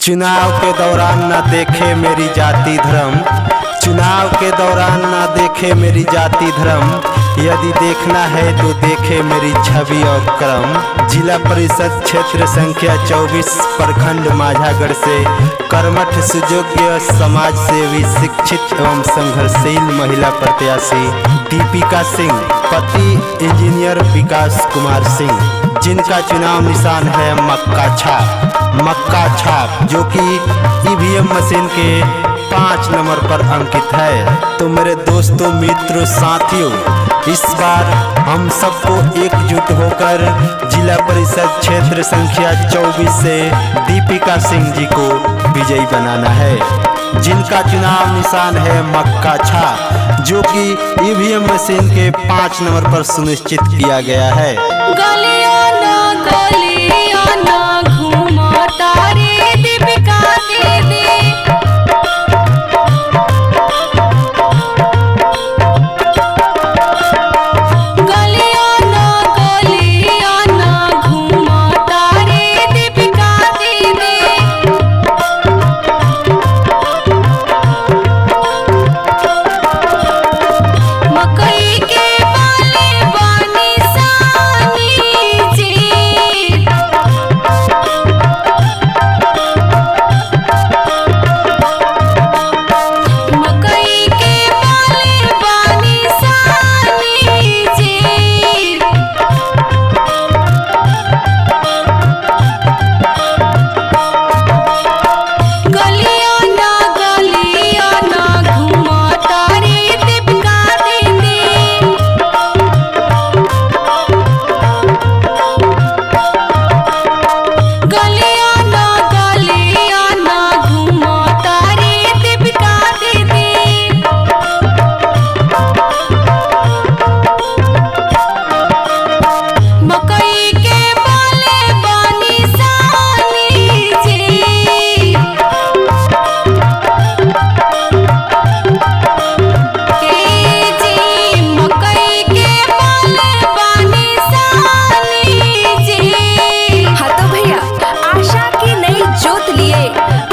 चुनाव के दौरान न देखे मेरी जाति धर्म, चुनाव के दौरान न देखे मेरी जाति धर्म, यदि देखना है तो देखे मेरी छवि और क्रम। जिला परिषद क्षेत्र संख्या 24 प्रखंड माझागढ़ से कर्मठ सुयोग्य समाज सेवी शिक्षित एवं संघर्षशील महिला प्रत्याशी दीपिका सिंह, पति इंजीनियर विकास कुमार सिंह, जिनका चुनाव निशान है मक्का छाप, जो कि ईवीएम मशीन के 5 नंबर पर अंकित है। तो मेरे दोस्तों, मित्रों, साथियों, इस बार हम सबको एकजुट होकर जिला परिषद क्षेत्र संख्या 24 से दीपिका सिंह जी को विजयी बनाना है, जिनका चुनाव निशान है मक्का छाप, जो कि ईवीएम मशीन के 5 नंबर पर सुनिश्चित किया गया है। गलियां ना घूमो तारे दीपिका दीदी, गलियां ना घूमो तारे दीपिका दीदी। मकई के बाले बानी सानी जी, मकई के बाले बानी सानी जी। गलियां ना घूमो तारे दीपिका दीदी। गलियां ना घूमो तारे दीपिका दीदी। मकई के बाले बानी सानी जी, मकई के बाले बानी सानी जी। हाँ तो भैया, आशा की नई जोत लिए,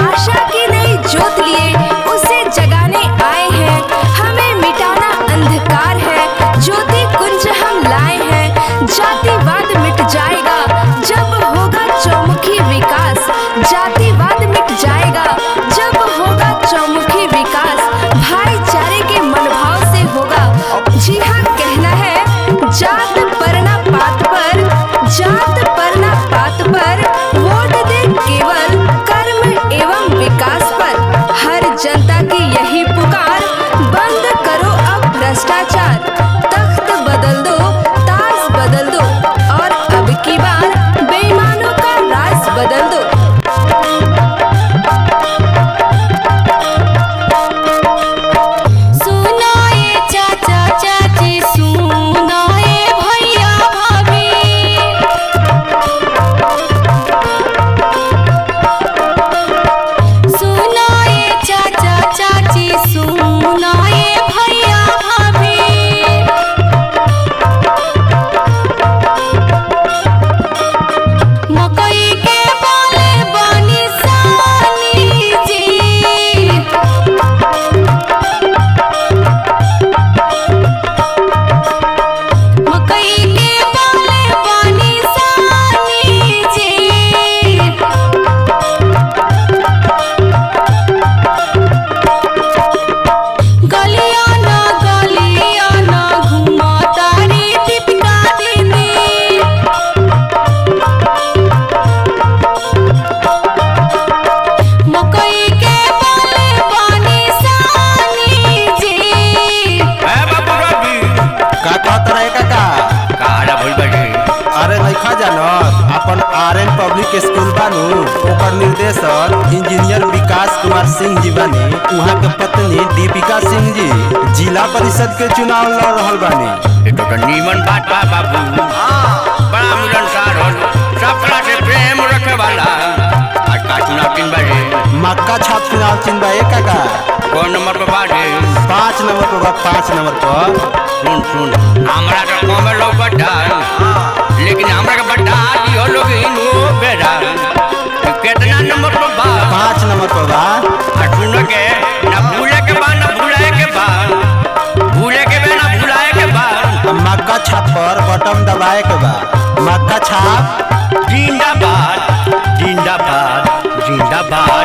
आशा की नई जोत लिए उसे जगाने आए हैं। हमें मिटाना अंधकार है, ज्योति कुंज हम लाए हैं। जातिवाद मिट जाएगा जब होगा चौमुखी विकास, जातिवाद मिट जाएगा जब होगा चौमुखी विकास। भाईचारे के मनोभाव से होगा, जी हाँ कहना है, जात पर ना पात पर, जात पर ना पात पर, वोट दे केवल कर्म एवं विकास पर। हर जनता की यही पुकार, बंद करो अब भ्रष्टाचार। तख्त बदल दो, ताज बदल दो, और अब की बार बेईमानों का राज बदल दो। सुनाए चाचा चाची, सुनाए भैया भाभी, सुनाए चाचा चाची, सुनाए भैया भाभी। मकई के बाले बानी सानी जी, मकई के बाले बानी सानी जी। गलियां ना घूमो तारे दीपिका दीदी। मकई के बाले बानी सानी जी। का कहत रहे काका? अरे नइखा जानत, अपन आरएन पब्लिक स्कूल बानू, ओकर निर्देशक इंजीनियर विकास कुमार सिंह जी बानी, उहाँ के पत्नी दीपिका सिंह जी जिला परिषद के चुनाव लड़ रहल बानी। ये तो नीमन बात बा बाबू, बड़ा मिलनसार हो, सबका से प्रेम रखे वाला। आज का चुनाव किन बारे? मक्का छाप चुनाव चिन्ह बा काका। कौन नंबर पर बाजे? 5 नंबर पर बा, 5 नंबर पर। सुन हमरा तो कम लौकता, लेकिन हमरा के बता दियो लोग इन बेरा कितना नंबर पर बा? शाबाश